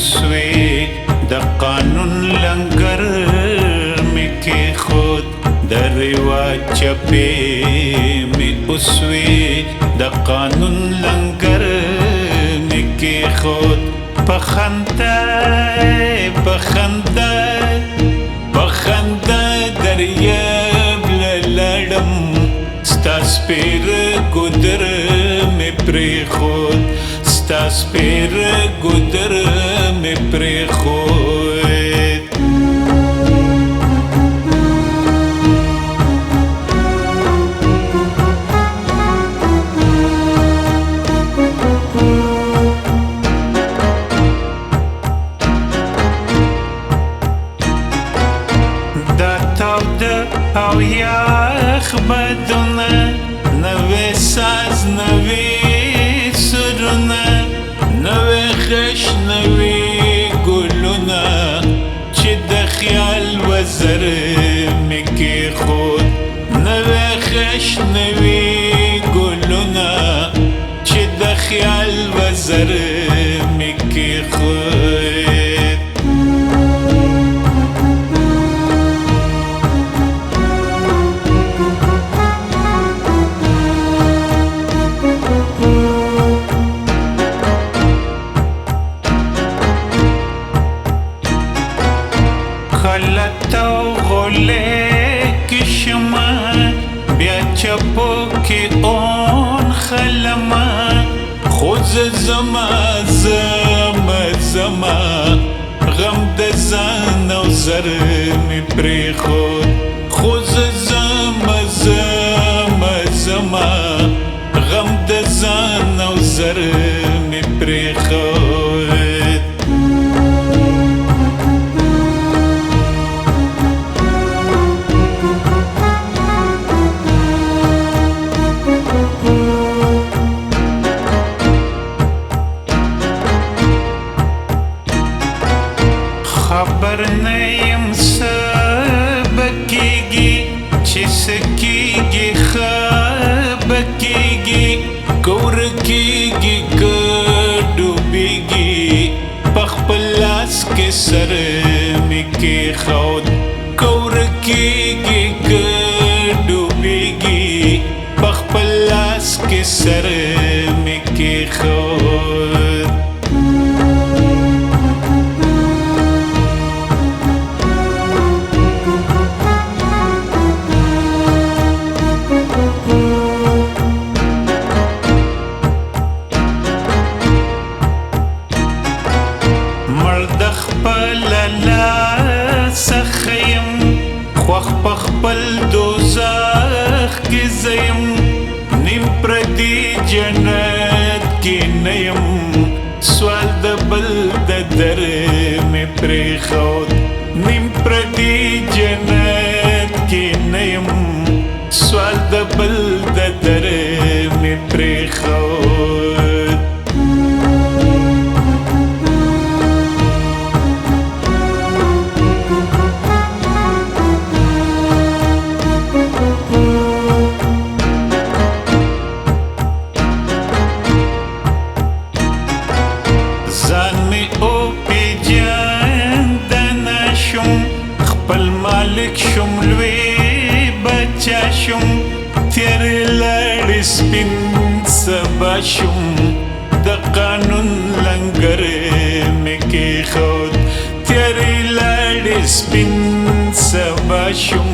اوسوي د قانون لنګر می کې خود د رواج چپې می اوسوي د قانون لنګر می کې خود پخنده دریاب لړم ستا سپیر ګودر می پرې خود ستا سپیر ګودر می پرې خود او یخ بدونه نوې ساز نوې سرونه نوې خش نوې ګلونه چې د خیال وزر مې کې خود نوې خش نوې ګلونه چې د خیال وزر مې کې خود خلطو غوله کی شما بیا چپو کی اون خلما خوز زما غم د ځان او زر می پرې خود خوز زما غم د ځان او زر می پرې خود خبر نیم سبکیگی چی سکیگی خبکیگی گورکیگی گڈوبیگی پخپلاس کے سر می کے خود گورکیگی گڈوبیگی پخپلاس کے سر می کے خود سخیم خوخ پخپل دوزخ کی زیم نیم پردی جنت کی نیم سوال د بل د در می پرې خود نیم پردی جنت کی نیم سوال د بل د در می پرې خود خپل مالک شم لوی بچا شم تیر لړ سپین سبا شم د قانون لنګر مې کې خود تیر لړ سپین سبا شم